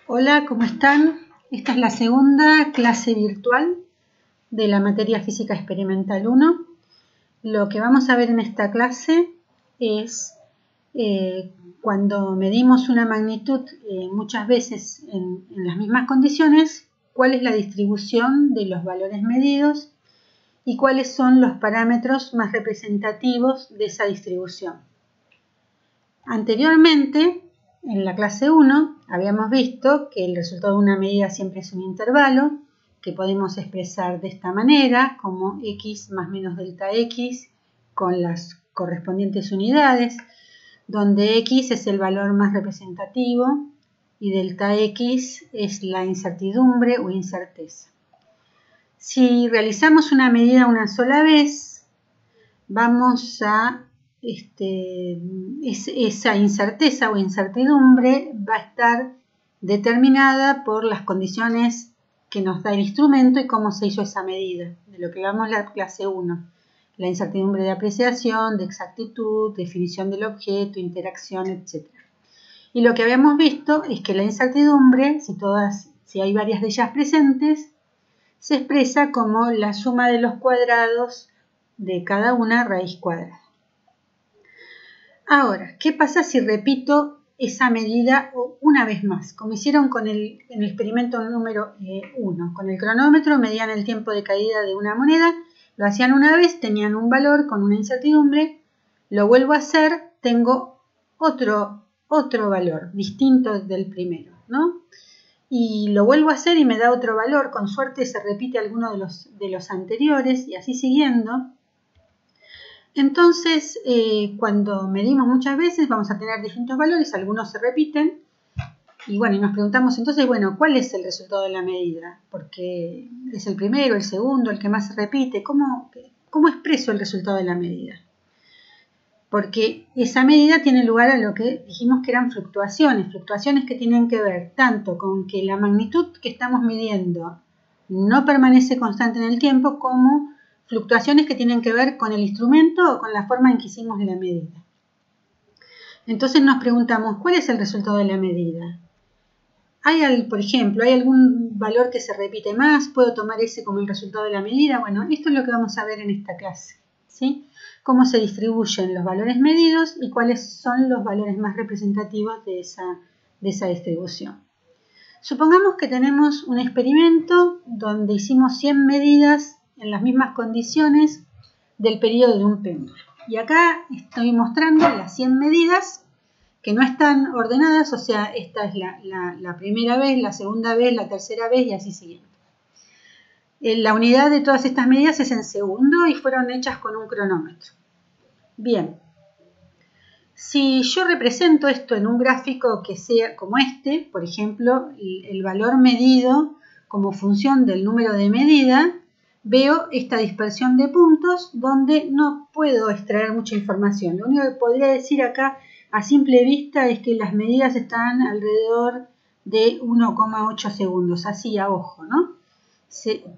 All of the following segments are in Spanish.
Hola, ¿cómo están? Esta es la segunda clase virtual de la materia Física Experimental 1. Lo que vamos a ver en esta clase es cuando medimos una magnitud muchas veces en las mismas condiciones, cuál es la distribución de los valores medidos y cuáles son los parámetros más representativos de esa distribución. Anteriormente, en la clase 1, habíamos visto que el resultado de una medida siempre es un intervalo, que podemos expresar de esta manera, como x más menos delta x, con las correspondientes unidades, donde x es el valor más representativo y delta x es la incertidumbre o incerteza. Si realizamos una medida una sola vez, vamos a esa incerteza o incertidumbre va a estar determinada por las condiciones que nos da el instrumento y cómo se hizo esa medida, de lo que hablamos en la clase 1. La incertidumbre de apreciación, de exactitud, definición del objeto, interacción, etc. Y lo que habíamos visto es que la incertidumbre, si hay varias de ellas presentes, se expresa como la suma de los cuadrados de cada una raíz cuadrada. Ahora, ¿qué pasa si repito esa medida una vez más? Como hicieron en el experimento número 1. Con el cronómetro medían el tiempo de caída de una moneda, lo hacían una vez, tenían un valor con una incertidumbre, lo vuelvo a hacer, tengo otro valor distinto del primero, ¿no? Y lo vuelvo a hacer y me da otro valor, con suerte se repite alguno de los anteriores y así siguiendo. Entonces, cuando medimos muchas veces vamos a tener distintos valores, algunos se repiten, y bueno, y nos preguntamos entonces, bueno, ¿cuál es el resultado de la medida? Porque es el primero, el segundo, el que más se repite, ¿cómo expreso el resultado de la medida? Porque esa medida tiene lugar a lo que dijimos que eran fluctuaciones que tienen que ver tanto con que la magnitud que estamos midiendo no permanece constante en el tiempo, como fluctuaciones que tienen que ver con el instrumento o con la forma en que hicimos la medida. Entonces nos preguntamos, ¿cuál es el resultado de la medida? Por ejemplo, ¿hay algún valor que se repite más? ¿Puedo tomar ese como el resultado de la medida? Bueno, esto es lo que vamos a ver en esta clase, ¿sí? Cómo se distribuyen los valores medidos y cuáles son los valores más representativos de esa distribución. Supongamos que tenemos un experimento donde hicimos 100 medidas en las mismas condiciones del periodo de un péndulo. Y acá estoy mostrando las 100 medidas que no están ordenadas, o sea, esta es la primera vez, la segunda vez, la tercera vez y así siguiendo. La unidad de todas estas medidas es en segundo y fueron hechas con un cronómetro. Bien, si yo represento esto en un gráfico que sea como este, por ejemplo, el valor medido como función del número de medida, veo esta dispersión de puntos donde no puedo extraer mucha información. Lo único que podría decir acá a simple vista es que las medidas están alrededor de 1,8 segundos, así a ojo, ¿no?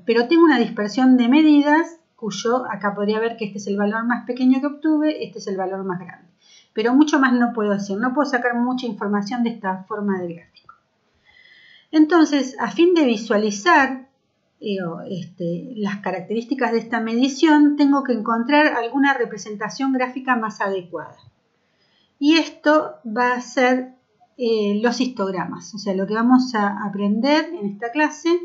Pero tengo una dispersión de medidas cuyo, acá podría ver que este es el valor más pequeño que obtuve, este es el valor más grande. Pero mucho más no puedo decir, no puedo sacar mucha información de esta forma de gráfico. Entonces, a fin de visualizar las características de esta medición, tengo que encontrar alguna representación gráfica más adecuada. Y esto va a ser los histogramas. O sea, lo que vamos a aprender en esta clase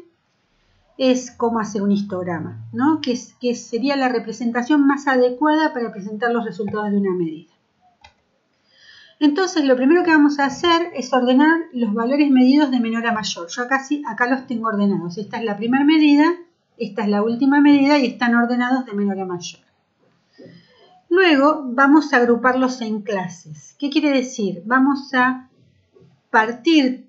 es cómo hacer un histograma, ¿no? que sería la representación más adecuada para presentar los resultados de una medida. Entonces, lo primero que vamos a hacer es ordenar los valores medidos de menor a mayor. Yo acá los tengo ordenados. Esta es la primera medida, esta es la última medida y están ordenados de menor a mayor. Luego vamos a agruparlos en clases. ¿Qué quiere decir? Vamos a partir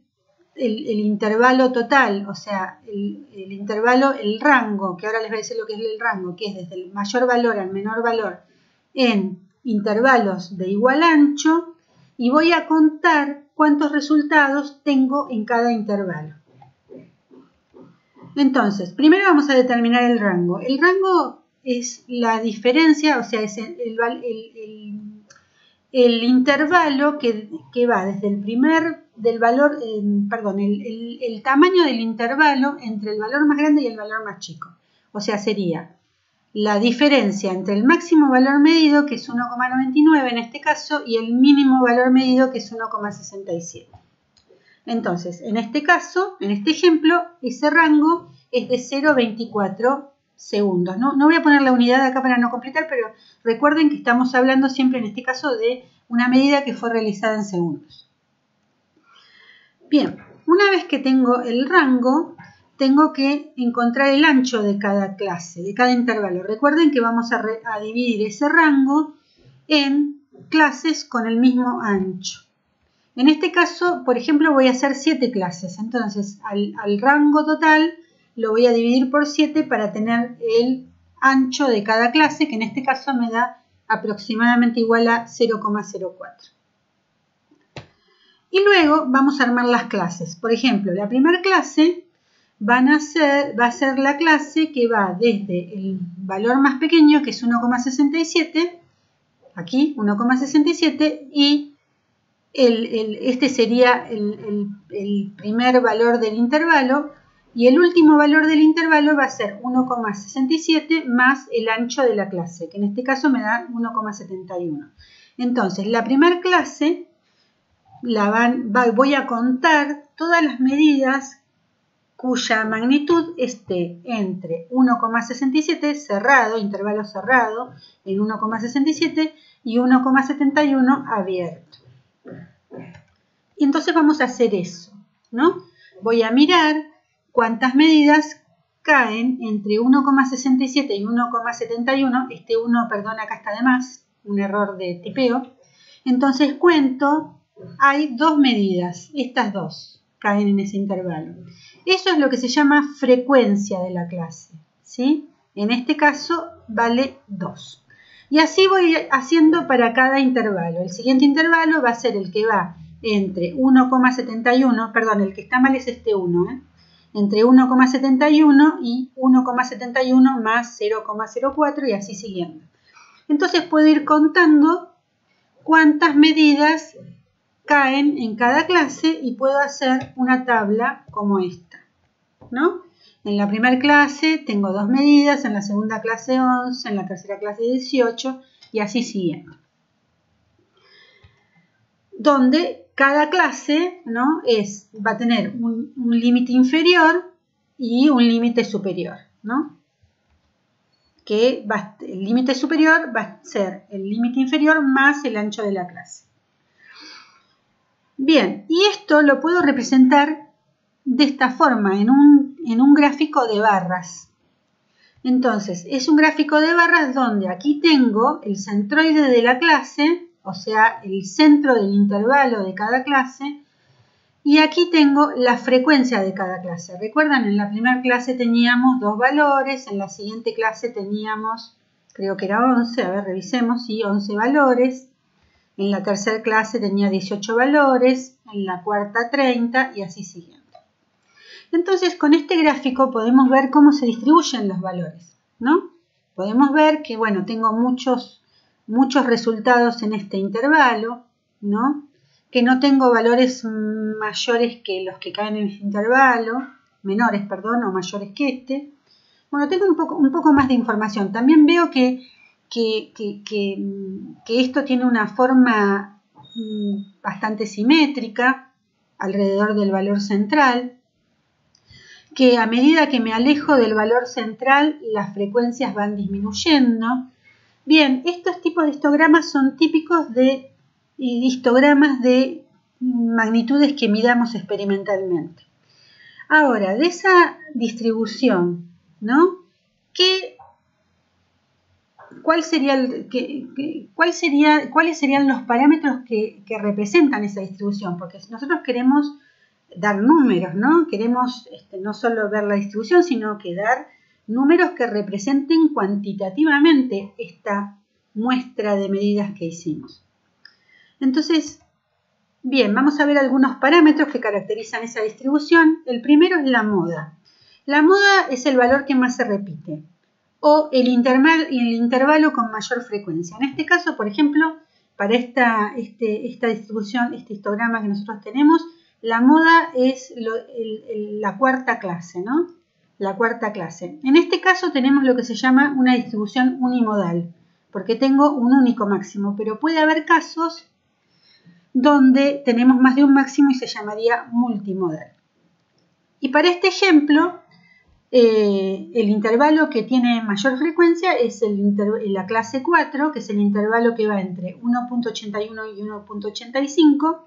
el intervalo total, o sea, el rango, que ahora les voy a decir lo que es el rango, que es desde el mayor valor al menor valor, en intervalos de igual ancho, y voy a contar cuántos resultados tengo en cada intervalo. Entonces, primero vamos a determinar el rango. El rango es la diferencia, o sea, es el intervalo que va desde el primer del valor, el tamaño del intervalo entre el valor más grande y el valor más chico. O sea, sería la diferencia entre el máximo valor medido, que es 1,99 en este caso, y el mínimo valor medido, que es 1,67. Entonces, en este caso, en este ejemplo, ese rango es de 0,24 segundos. No voy a poner la unidad acá para no completar, pero recuerden que estamos hablando siempre en este caso de una medida que fue realizada en segundos. Bien, una vez que tengo el rango, tengo que encontrar el ancho de cada clase, de cada intervalo. Recuerden que vamos a dividir ese rango en clases con el mismo ancho. En este caso, por ejemplo, voy a hacer 7 clases. Entonces, al rango total lo voy a dividir por 7 para tener el ancho de cada clase, que en este caso me da aproximadamente igual a 0,04. Y luego vamos a armar las clases. Por ejemplo, la primera clase va a ser la clase que va desde el valor más pequeño, que es 1,67, aquí 1,67, y este sería el primer valor del intervalo, y el último valor del intervalo va a ser 1,67 más el ancho de la clase, que en este caso me da 1,71. Entonces, la primera clase voy a contar todas las medidas cuya magnitud esté entre 1,67 cerrado, intervalo cerrado, en 1,67 y 1,71 abierto. Y entonces vamos a hacer eso, ¿no? Voy a mirar cuántas medidas caen entre 1,67 y 1,71. Este 1, perdón, acá está de más, un error de tipeo. Entonces cuento, hay 2 medidas, estas 2 caen en ese intervalo. Eso es lo que se llama frecuencia de la clase, ¿sí? En este caso vale 2. Y así voy haciendo para cada intervalo. El siguiente intervalo va a ser el que va entre 1,71, perdón, el que está mal es este 1, entre 1,71 y 1,71 más 0,04 y así siguiendo. Entonces puedo ir contando cuántas medidas caen en cada clase y puedo hacer una tabla como esta, ¿no? En la primera clase tengo 2 medidas, en la segunda clase 11, en la tercera clase 18 y así siguiendo. Donde cada clase, ¿no? va a tener un límite inferior y un límite superior, ¿no? Que el límite superior va a ser el límite inferior más el ancho de la clase. Bien, y esto lo puedo representar de esta forma, en un gráfico de barras. Entonces, es un gráfico de barras donde aquí tengo el centroide de la clase, o sea, el centro del intervalo de cada clase, y aquí tengo la frecuencia de cada clase. Recuerdan, en la primera clase teníamos 2 valores, en la siguiente clase teníamos, creo que era 11, a ver, revisemos, sí, 11 valores. En la tercera clase tenía 18 valores, en la cuarta 30 y así siguiendo. Entonces, con este gráfico podemos ver cómo se distribuyen los valores, ¿no? Podemos ver que, bueno, tengo muchos resultados en este intervalo, ¿no? Que no tengo valores mayores que los que caen en este intervalo, menores, perdón, o mayores que este. Bueno, tengo un poco más de información. También veo que esto tiene una forma bastante simétrica alrededor del valor central, que a medida que me alejo del valor central las frecuencias van disminuyendo. Bien, estos tipos de histogramas son típicos de histogramas de magnitudes que midamos experimentalmente. Ahora, de esa distribución, ¿no? ¿Cuáles serían los parámetros que representan esa distribución? Porque si nosotros queremos dar números, ¿no? Queremos no solo ver la distribución, sino que dar números que representen cuantitativamente esta muestra de medidas que hicimos. Entonces, bien, vamos a ver algunos parámetros que caracterizan esa distribución. El primero es la moda. La moda es el valor que más se repite, o el intervalo con mayor frecuencia. En este caso, por ejemplo, para esta distribución, este histograma que nosotros tenemos, la moda es la cuarta clase, ¿no? La cuarta clase. En este caso tenemos lo que se llama una distribución unimodal, porque tengo un único máximo, pero puede haber casos donde tenemos más de un máximo y se llamaría multimodal. Y para este ejemplo, el intervalo que tiene mayor frecuencia es la clase 4, que es el intervalo que va entre 1.81 y 1.85,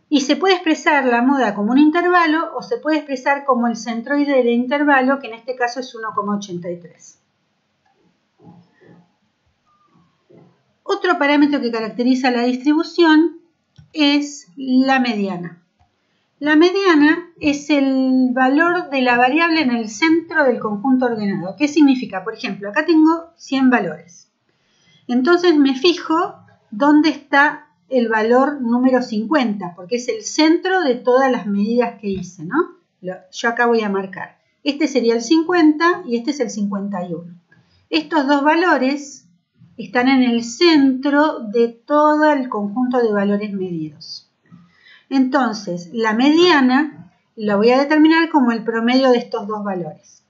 y se puede expresar la moda como un intervalo o se puede expresar como el centroide del intervalo, que en este caso es 1,83. Otro parámetro que caracteriza la distribución es la mediana. La mediana es el valor de la variable en el centro del conjunto ordenado. ¿Qué significa? Por ejemplo, acá tengo 100 valores. Entonces me fijo dónde está el valor número 50, porque es el centro de todas las medidas que hice, ¿no? Yo acá voy a marcar. Este sería el 50 y este es el 51. Estos dos valores están en el centro de todo el conjunto de valores medidos. Entonces, la mediana la voy a determinar como el promedio de estos dos valores.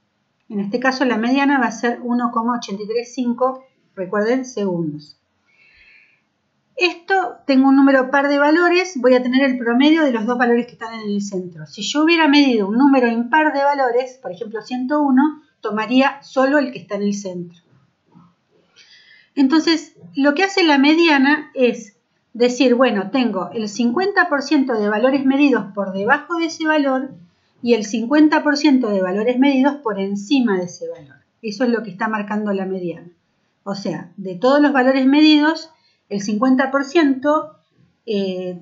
En este caso, la mediana va a ser 1,835, recuerden, segundos. Esto, tengo un número par de valores, voy a tener el promedio de los dos valores que están en el centro. Si yo hubiera medido un número impar de valores, por ejemplo 101, tomaría solo el que está en el centro. Entonces, lo que hace la mediana es decir, bueno, tengo el 50% de valores medidos por debajo de ese valor y el 50% de valores medidos por encima de ese valor. Eso es lo que está marcando la mediana. O sea, de todos los valores medidos, el 50%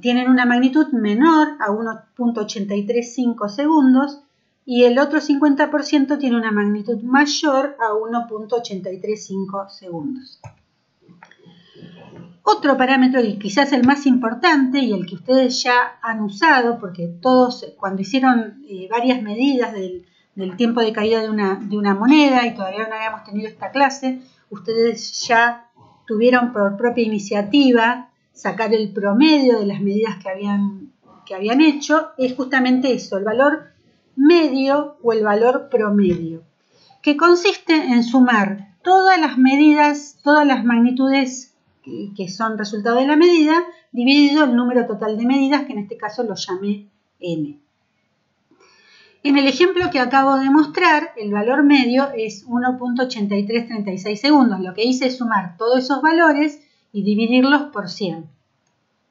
tienen una magnitud menor a 1.835 segundos y el otro 50% tiene una magnitud mayor a 1.835 segundos. Otro parámetro, y quizás el más importante y el que ustedes ya han usado, porque todos cuando hicieron varias medidas del tiempo de caída de una moneda y todavía no habíamos tenido esta clase, ustedes ya tuvieron por propia iniciativa sacar el promedio de las medidas que habían hecho, es justamente eso, el valor medio o el valor promedio, que consiste en sumar todas las medidas, todas las magnitudes que son resultado de la medida, dividido el número total de medidas, que en este caso lo llamé n. En el ejemplo que acabo de mostrar, el valor medio es 1.8336 segundos. Lo que hice es sumar todos esos valores y dividirlos por 100,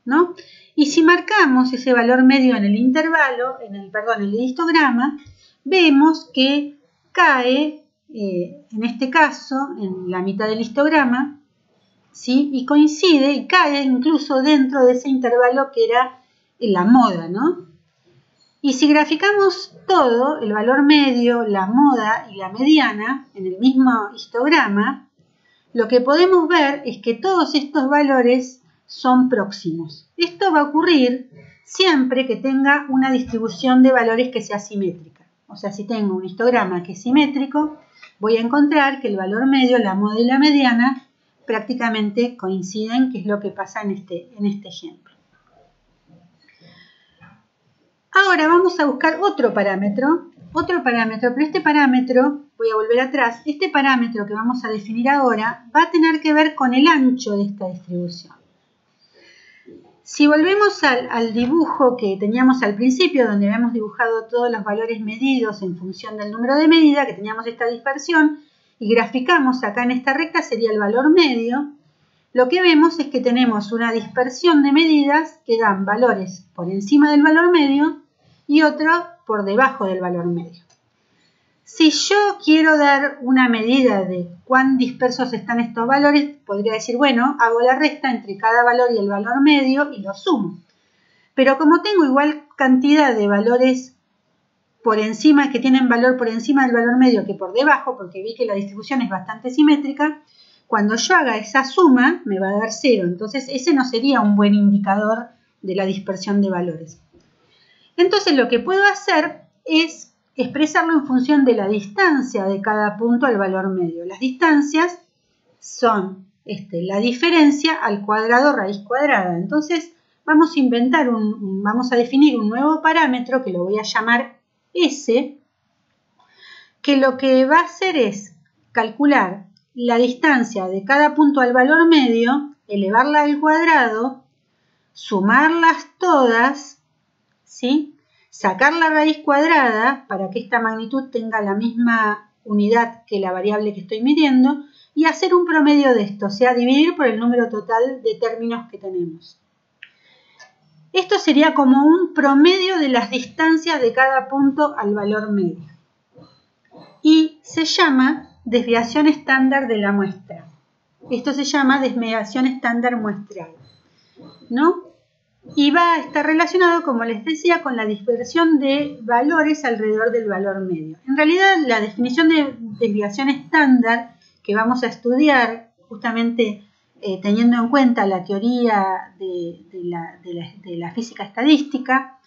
¿no? Y si marcamos ese valor medio en el intervalo, en el histograma, vemos que cae, en este caso, en la mitad del histograma, ¿sí? Y coincide y cae incluso dentro de ese intervalo que era la moda, ¿no? Y si graficamos todo, el valor medio, la moda y la mediana, en el mismo histograma, lo que podemos ver es que todos estos valores son próximos. Esto va a ocurrir siempre que tenga una distribución de valores que sea simétrica. O sea, si tengo un histograma que es simétrico, voy a encontrar que el valor medio, la moda y la mediana prácticamente coinciden, que es lo que pasa en este ejemplo. Ahora vamos a buscar otro parámetro, pero este parámetro, voy a volver atrás, este parámetro que vamos a definir ahora va a tener que ver con el ancho de esta distribución. Si volvemos al dibujo que teníamos al principio, donde habíamos dibujado todos los valores medidos en función del número de medida, que teníamos esta dispersión, y graficamos acá en esta recta, sería el valor medio, lo que vemos es que tenemos una dispersión de medidas que dan valores por encima del valor medio y otro por debajo del valor medio. Si yo quiero dar una medida de cuán dispersos están estos valores, podría decir, bueno, hago la resta entre cada valor y el valor medio y lo sumo. Pero como tengo igual cantidad de valores por encima, que tienen valor por encima del valor medio que por debajo, porque vi que la distribución es bastante simétrica, cuando yo haga esa suma me va a dar 0. Entonces ese no sería un buen indicador de la dispersión de valores. Entonces lo que puedo hacer es expresarlo en función de la distancia de cada punto al valor medio. Las distancias son la diferencia al cuadrado raíz cuadrada. Entonces vamos a inventar vamos a definir un nuevo parámetro que lo voy a llamar S, que lo que va a hacer es calcular la distancia de cada punto al valor medio, elevarla al cuadrado, sumarlas todas, ¿sí? Sacar la raíz cuadrada para que esta magnitud tenga la misma unidad que la variable que estoy midiendo y hacer un promedio de esto, o sea, dividir por el número total de términos que tenemos. Esto sería como un promedio de las distancias de cada punto al valor medio. Y se llama desviación estándar de la muestra. Esto se llama desviación estándar muestral, ¿no? Y va a estar relacionado, como les decía, con la dispersión de valores alrededor del valor medio. En realidad, la definición de desviación estándar que vamos a estudiar, justamente teniendo en cuenta la teoría de la física estadística,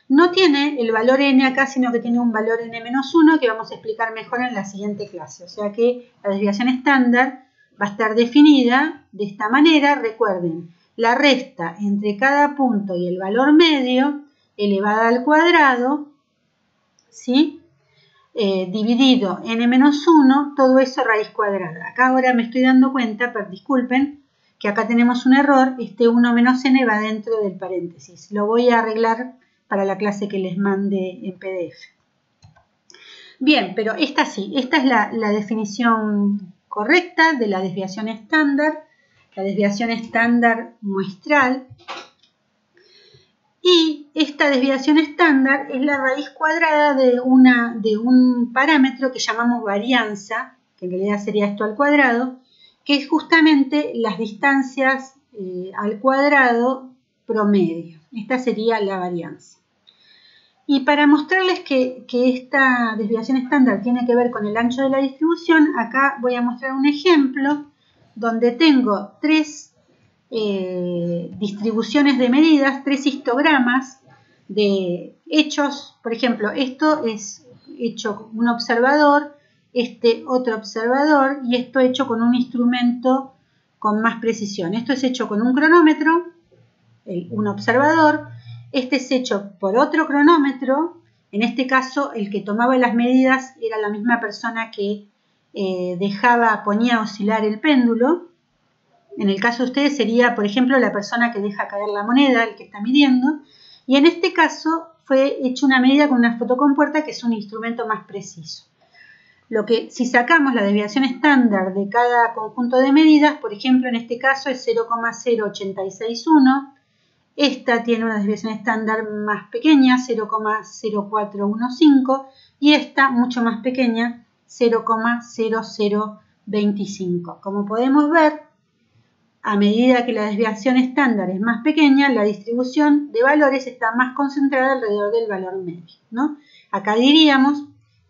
no tiene el valor n acá, sino que tiene un valor n-1 que vamos a explicar mejor en la siguiente clase. O sea que la desviación estándar va a estar definida de esta manera. Recuerden, la resta entre cada punto y el valor medio elevada al cuadrado, ¿sí? Dividido n-1, todo eso raíz cuadrada. Acá ahora me estoy dando cuenta, pero disculpen, que acá tenemos un error. Este 1 menos n va dentro del paréntesis. Lo voy a arreglar para la clase que les mande en PDF. Bien, pero esta sí, esta es la definición correcta de la desviación estándar, la desviación estándar muestral. Y esta desviación estándar es la raíz cuadrada de un parámetro que llamamos varianza, que en realidad sería esto al cuadrado, que es justamente las distancias al cuadrado promedio. Esta sería la varianza. Y para mostrarles que esta desviación estándar tiene que ver con el ancho de la distribución, acá voy a mostrar un ejemplo donde tengo tres distribuciones de medidas, tres histogramas de hechos. Por ejemplo, esto es hecho con un observador, este otro observador y esto hecho con un instrumento con más precisión. Esto es hecho con un cronómetro, un observador. Este es hecho por otro cronómetro. En este caso, el que tomaba las medidas era la misma persona que ponía a oscilar el péndulo. En el caso de ustedes sería, por ejemplo, la persona que deja caer la moneda, el que está midiendo. Y en este caso fue hecha una medida con una fotocompuerta, que es un instrumento más preciso. Si sacamos la desviación estándar de cada conjunto de medidas, por ejemplo, en este caso es 0,0861. Esta tiene una desviación estándar más pequeña, 0,0415, y esta mucho más pequeña, 0,0025. Como podemos ver, a medida que la desviación estándar es más pequeña, la distribución de valores está más concentrada alrededor del valor medio, ¿no? Acá diríamos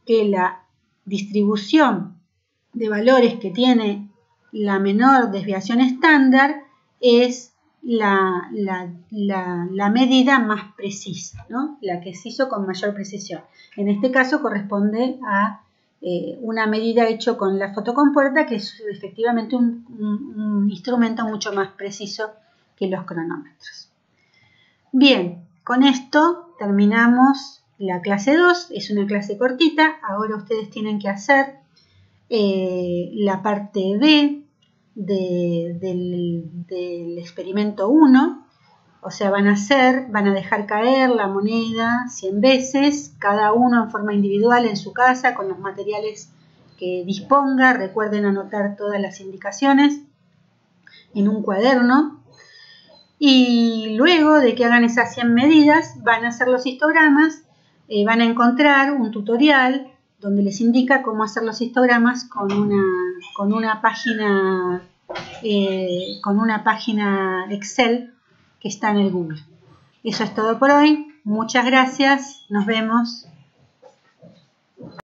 que la distribución de valores que tiene la menor desviación estándar es la medida más precisa, ¿no? La que se hizo con mayor precisión. En este caso corresponde a una medida hecha con la fotocompuerta, que es efectivamente un instrumento mucho más preciso que los cronómetros. Bien, con esto terminamos la clase 2. Es una clase cortita. Ahora ustedes tienen que hacer la parte B del experimento 1. O sea, van a dejar caer la moneda 100 veces, cada uno en forma individual en su casa, con los materiales que disponga. Recuerden anotar todas las indicaciones en un cuaderno. Y luego de que hagan esas 100 medidas, van a hacer los histogramas. Van a encontrar un tutorial donde les indica cómo hacer los histogramas con una página Excel que está en el Google. Eso es todo por hoy. Muchas gracias. Nos vemos.